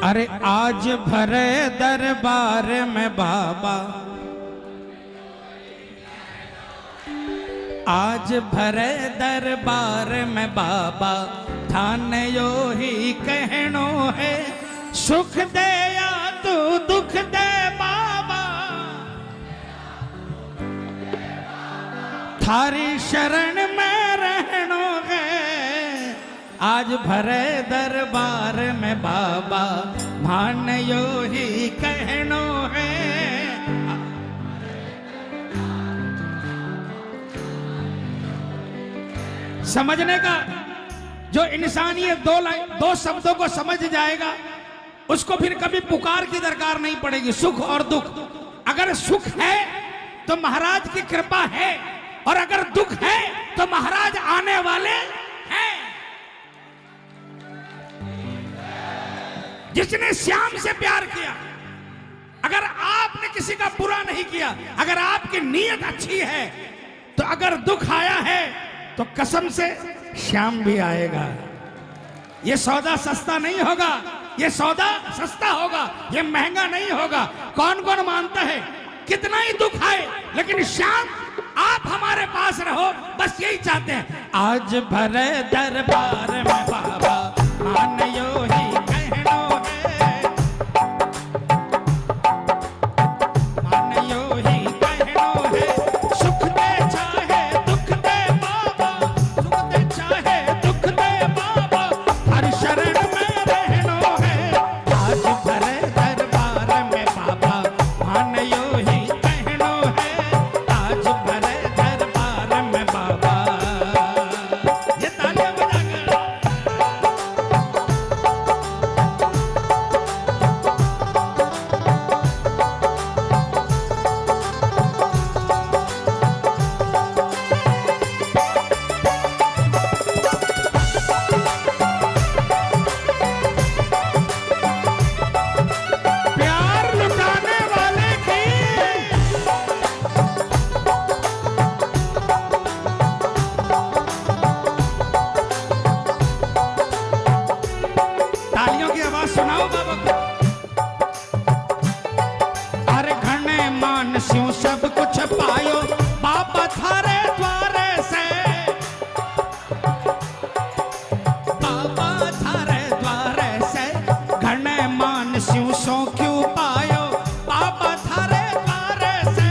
अरे आज भरे दरबार में बाबा, आज भरे दरबार में बाबा, थान यो ही कहनो है, सुख दे या तू दुख दे बाबा, थारी शरण में रहनो है। आज भरे दरबार में बाबा, मान यो ही कहनो है। समझने का जो इंसान ये दो शब्दों को समझ जाएगा, उसको फिर कभी पुकार की दरकार नहीं पड़ेगी। सुख और दुख, अगर सुख है तो महाराज की कृपा है, और अगर दुख है तो महाराज आने वाले हैं। जिसने श्याम से प्यार किया, अगर आपने किसी का बुरा नहीं किया, अगर आपकी नीयत अच्छी है, तो अगर दुख आया है तो कसम से श्याम भी आएगा। ये सौदा सस्ता नहीं होगा, ये सौदा सस्ता होगा, ये महंगा नहीं होगा। कौन कौन मानता है कितना ही दुख आए, लेकिन श्याम आप हमारे पास रहो, बस यही चाहते हैं। आज भरे दरबार में बाबा, मान यो ही कहनो है, मान यो ही कहनो है। सुख दे चाहे दुख दे बाबा, सुख दे चाहे दुख दे बाबा, हर शरण में रहनो है। आज भरे दरबार में बाबा, मान यो ही कहनो है। आज भरे दरबार में बाबा, ये तालियां बजाकर प्यार लुटाने वाले की तालियों की आवाज सुनाओ बाबा को। अरे घने मान स्यों सब कुछ पायो, बाबा थारे द्वारे से, बाबा थारे द्वारे से। घने मान स्यों सो क्यों पायो, बाबा थारे द्वारे से,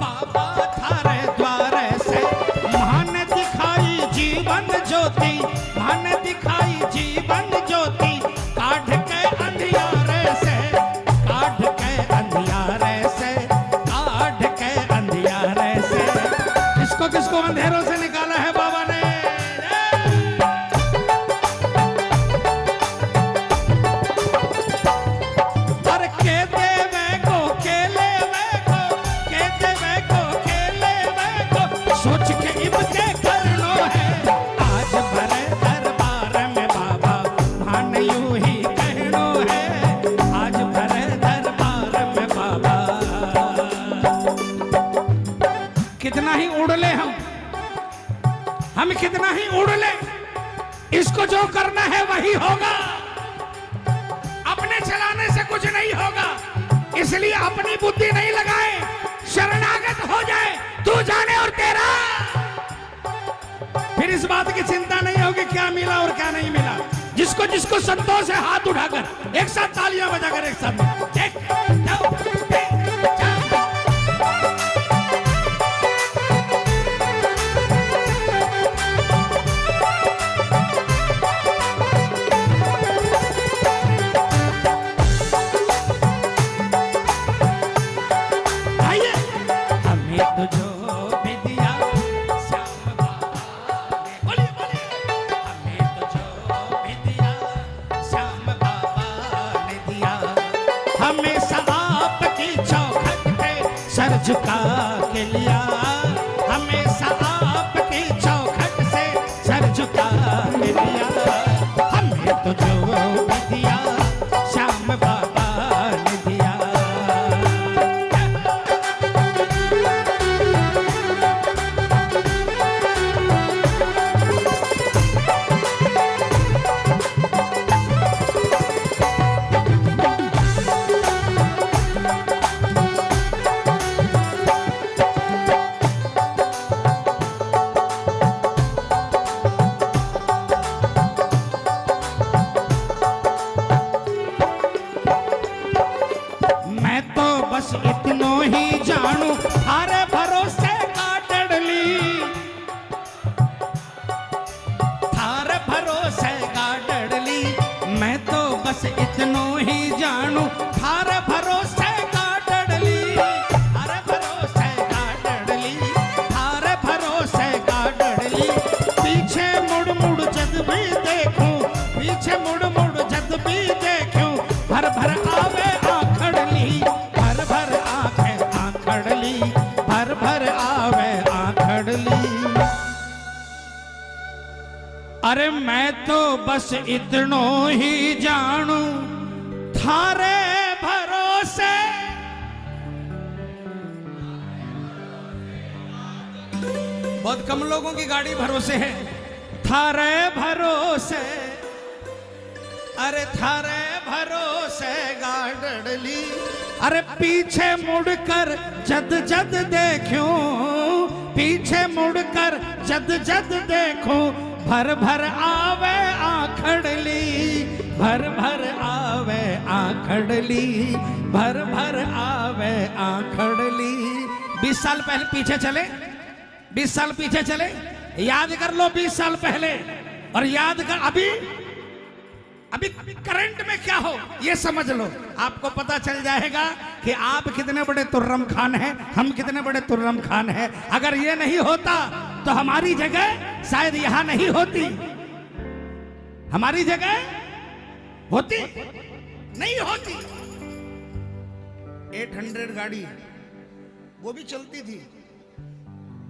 बाबा थारे द्वारे से। मान दिखाई जीवन ज्योति, मान दिखाई जीवन ज्योति, काढ़ के अंधियारे से, काढ़ के अंधियारे से, काढ़ के अंधियारे से। किसको किसको अंधेरों से निकाला है बाबा ने। अरे के देवे को के लेवे को, के देवे को के लेवे को, सोच के इबके करनो है। आज भरे दरबार में बाबा, मान यूं ही कहनो है। आज भरे दरबार में बाबा, कितना ही उड़ ले हम कितना ही उड़ ले, इसको जो करना है वही होगा। अपने चलाने से कुछ नहीं होगा, इसलिए अपनी बुद्धि नहीं लगाए, शरणागत हो जाए, तू जाने और तेरा। फिर इस बात की चिंता नहीं होगी क्या मिला और क्या नहीं मिला। जिसको जिसको संतोष है हाथ उठाकर एक साथ तालियां बजाकर एक साथ एक, दो, तीन, चार। आइए। हमें तो जो भी दिया श्याम बाबा ने, बोलिए बोलिए। हमें तो जो भी दिया श्याम बाबा ने दिया। हमेशा आपकी चौखट पे सर झुका के लिया, हमेशा आपकी चौखट से सर झुका के लिया। हमें तो जो भी दिया श्याम बाबा ने दिया। अरे मैं तो बस इतनो ही जानू थारे भरोसे, बहुत कम लोगों की गाड़ी भरोसे है। थारे भरोसे, अरे थारे भरोसे गाड़ली, अरे पीछे मुड़कर जद जद देखूं, पीछे मुड़कर जद जद देखूं, भर भर आवे आखड़ली, भर भर आवे आखड़ली, भर भर आवे आखड़ली। 20 साल पहले पीछे चले, 20 साल पीछे चले, याद कर लो 20 साल पहले, और याद कर अभी अभी करंट में क्या हो ये समझ लो। आपको पता चल जाएगा कि आप कितने बड़े तुर्रम खान हैं, हम कितने बड़े तुर्रम खान हैं। अगर ये नहीं होता तो हमारी जगह शायद यहां नहीं होती, हमारी जगह होती नहीं होती। 800 गाड़ी वो भी चलती थी,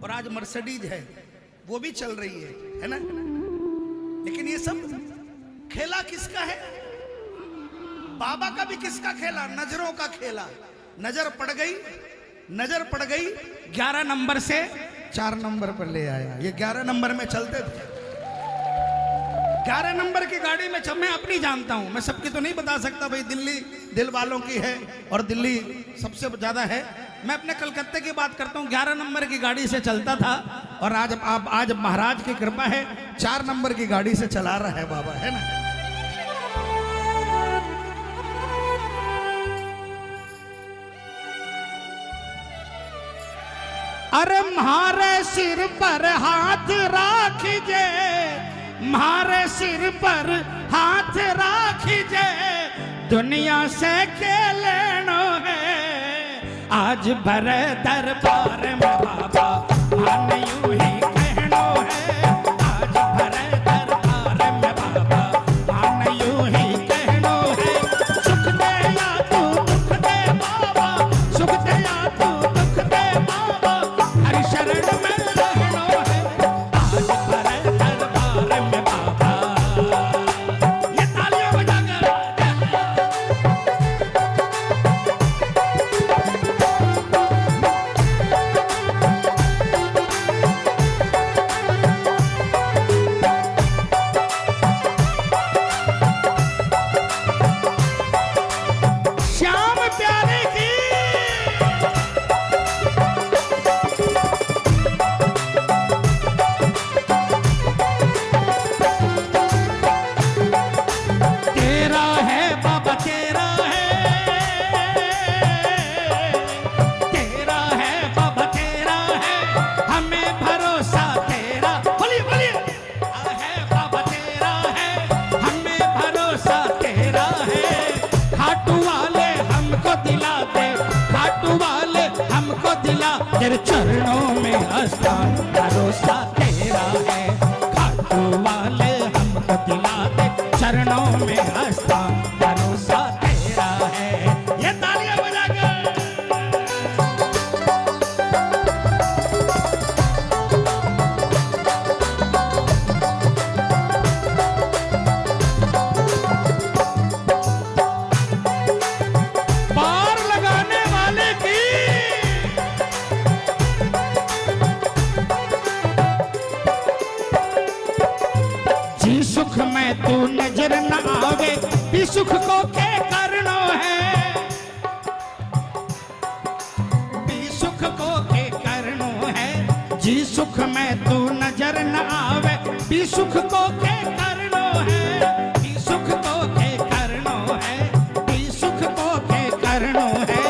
और आज मर्सिडीज है वो भी चल रही है ना। लेकिन ये सब खेला किसका है? बाबा का भी किसका खेला? नजरों का खेला। नजर पड़ गई, नजर पड़ गई, 11 नंबर से 4 नंबर पर ले आया। ये 11 नंबर में चलते थे, 11 नंबर की गाड़ी में मैं अपनी जानता हूं, मैं सबकी तो नहीं बता सकता भाई। दिल्ली दिल वालों की है और दिल्ली सबसे ज्यादा है। मैं अपने कलकत्ते की बात करता हूं, 11 नंबर की गाड़ी से चलता था, और आज महाराज की कृपा है 4 नंबर की गाड़ी से चला रहा है बाबा, है ना। अरे म्हारे सिर पर हाथ राखिजे, म्हारे सिर पर हाथ राखिजे, दुनिया से के लेनो है, आज भरे दरबार में बाबा मान यूं ही कहनो है, आज भरे दरबार में बाबा मान यूं ही कहनो है। सुख दे या तू दुख दे बाबा, सुख दे या तू दुख दे बाबा, हरि शरण में रहनो है, आज भरे दरबार में बाबा। ये तालियां बजाकर श्याम प्यारे की तेरा है बाबा, तेरा है बाबा, तेरा है, हमें भरोसा तेरा। बोलिए बोलिए, है बाबा तेरा है, हमें भरोसा तेरा है। खाटू वाले हमको दिला दे, खाटू वाले हमको दिला, तेरे चरणों में स्थान, भरोसा तेरा है। खाटू वाले हमको दिला दे, चरणों में स्थान, भरोसा तेरा है। ये तालियां बजाकर पार लगाने वाले की जी सुख में तू नजर न आवे, भी सुख को के करनो है, भी सुख को के करनो है। जी सुख में तू नजर न आवे, भी सुख को के करनो है, भी सुख को के करनो है, भी सुख को के करनो है।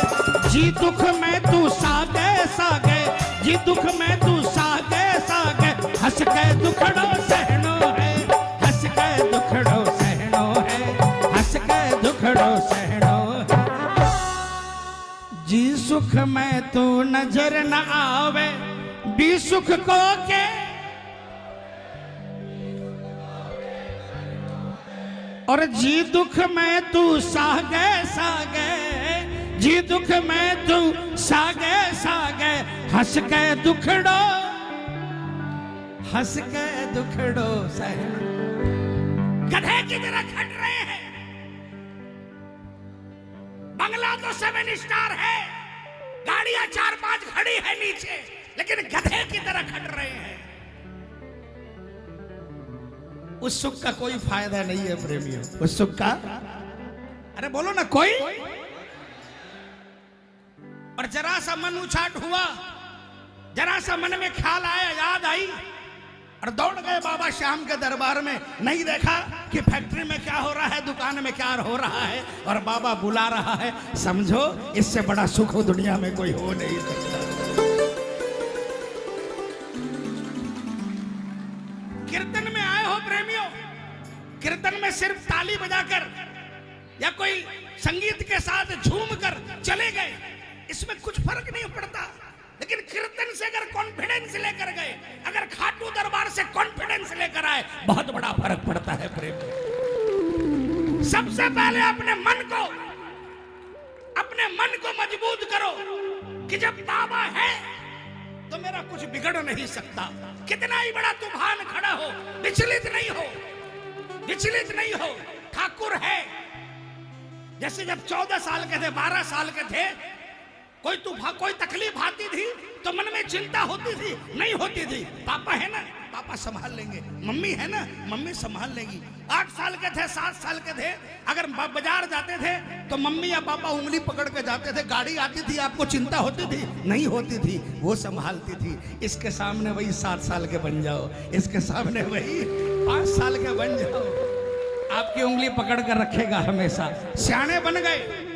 जी दुख में तू सागे सागे, जी दुख में तू सागे सागे, हंस के दुखड़ो सहनो है, हंस के दुखड़ो सहनो है, हंस के दुखड़ो सहनो है। जी सुख में तू नजर न आवे, भी सुख को के, और जी दुख में तू सागे सागे, जी दुख में तू सागे सागे, हंस के दुखड़ो, हंस के दुखड़ो सहनो। गधे की तरह खट रहे हैं। बंगला तो 7 स्टार है, गाड़ियां 4-5 खड़ी है नीचे, लेकिन गधे की तरह खट रहे हैं। उस सुख का कोई फायदा नहीं है प्रेमियों, उस सुख का, अरे बोलो ना कोई। और जरा सा मन उछाट हुआ, जरा सा मन में ख्याल आया, याद आई, और दौड़ गए बाबा श्याम के दरबार में। नहीं देखा कि फैक्ट्री में क्या हो रहा है, दुकान में क्या हो रहा है, और बाबा बुला रहा है। समझो इससे बड़ा सुख दुनिया में कोई हो नहीं सकता। कीर्तन में आए हो प्रेमियों, कीर्तन में सिर्फ ताली बजाकर या कोई संगीत के साथ झूम कर चले गए, इसमें कुछ फर्क नहीं पड़ता। लेकिन कीर्तन से अगर कॉन्फिडेंस लेकर गए, अगर खाटू दरबार से कॉन्फिडेंस लेकर आए, बहुत बड़ा फर्क पड़ता है प्रेम। सबसे पहले अपने मन को मजबूत करो कि जब बाबा है तो मेरा कुछ बिगड़ नहीं सकता। कितना ही बड़ा तूफान खड़ा हो, विचलित नहीं हो, विचलित नहीं हो। ठाकुर है। जैसे जब 14 साल के थे, 12 साल के थे, कोई तूफान, कोई तकलीफ आती थी तो मन में चिंता होती थी? नहीं होती थी। पापा है ना, पापा संभाल लेंगे। मम्मी है ना, मम्मी संभाल लेगी। 8 साल के थे, 7 साल के थे, अगर बाजार जाते थे तो मम्मी या पापा उंगली पकड़ के जाते थे। गाड़ी आती थी, आपको चिंता होती थी? नहीं होती थी, वो संभालती थी। इसके सामने वही 7 साल के बन जाओ, इसके सामने वही 5 साल के बन जाओ, आपकी उंगली पकड़ कर रखेगा हमेशा। सियाने बन गए,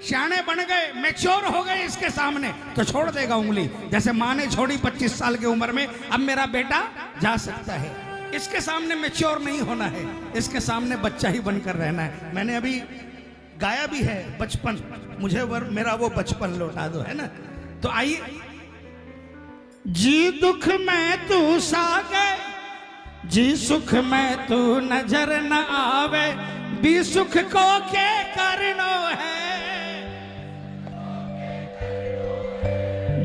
सियाने बन गए, मैच्योर हो गए, इसके सामने तो छोड़ देगा उंगली। जैसे माँ ने छोड़ी 25 साल की उम्र में, अब मेरा बेटा जा सकता है। इसके सामने मैच्योर नहीं होना है, इसके सामने बच्चा ही बनकर रहना है। मैंने अभी गाया भी है बचपन, मुझे मेरा वो बचपन लौटा दो, है ना। तो आइए। जी दुख में तू सागे, जी सुख में तू नजर न आवे, भी सुख को के करनो है।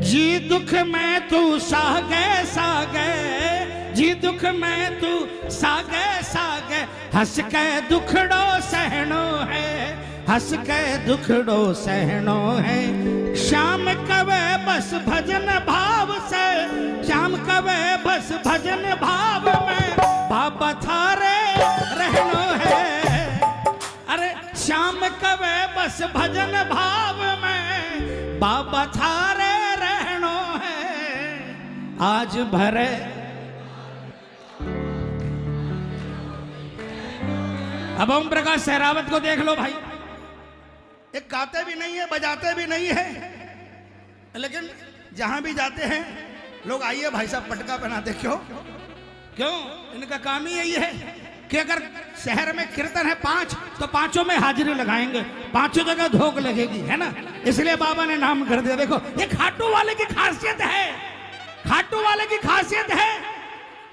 जी दुख में तू सागे सागे, जी दुख में तू सागे सागे, हंस के दुखड़ो सहनो है, हंस के दुखड़ो सहनो है। श्याम कवे बस भजन भाव से, श्याम कवे बस भजन भाव में, बाबा थारे रहनो है। अरे श्याम कवे बस भजन भाव में, बाबा थारे रहनो है। आज भरे अब ओम प्रकाश सहरावत को देख लो भाई, एक गाते भी नहीं है, बजाते भी नहीं है, लेकिन जहां भी जाते हैं लोग आइए भाई साहब पटका पहनाते। क्यों? क्यों? इनका काम ही यही है कि अगर शहर में कीर्तन है 5 तो 5 में हाजिरी लगाएंगे, 5 जगह धोख लगेगी, है ना। इसलिए बाबा ने नाम कर दिया। देखो ये खाटू वाले की खासियत है, खाटू वाले की खासियत है।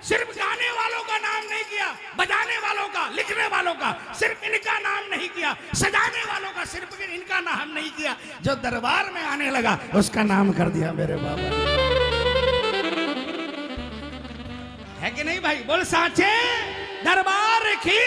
सिर्फ गाने वालों का नाम नहीं किया, बजाने वालों का, लिखने वालों का, सिर्फ इनका नाम नहीं किया, सजाने वालों का सिर्फ इनका नाम नहीं किया, जो दरबार में आने लगा उसका नाम कर दिया मेरे बाबा। है कि नहीं भाई? बोल साचे दरबार की